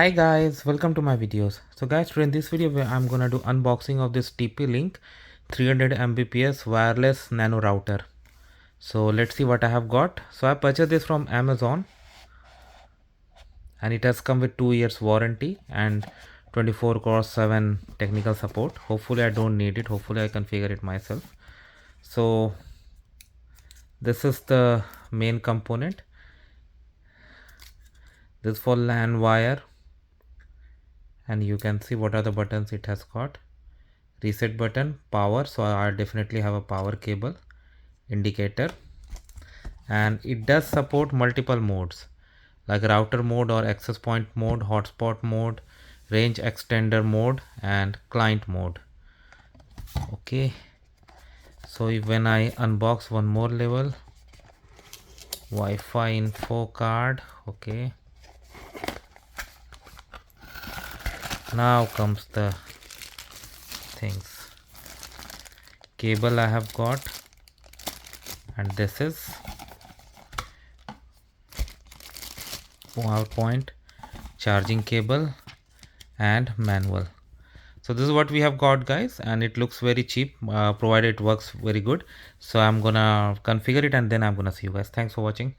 Hi guys, welcome to my videos. So guys, today in this video I'm gonna do unboxing of this TP-Link 300 Mbps wireless nano router. So let's see what I have got. So I purchased this from Amazon and it has come with 2 years warranty and 24/7 technical support. Hopefully I don't need it. Hopefully I configure it myself. So this is the main component. This for LAN wire, and you can see what are the buttons it has got. Reset button, power, so I definitely have a power cable, indicator, and it does support multiple modes like router mode or access point mode, hotspot mode, range extender mode, and client mode. Okay, so when I unbox one more level, Wi-Fi info card. Okay, now comes the things. Cable I have got, and this is PowerPoint, charging cable, and manual. So this is what we have got, guys, and it looks very cheap, provided it works very good. So I'm gonna configure it and then I'm gonna see you guys. Thanks for watching.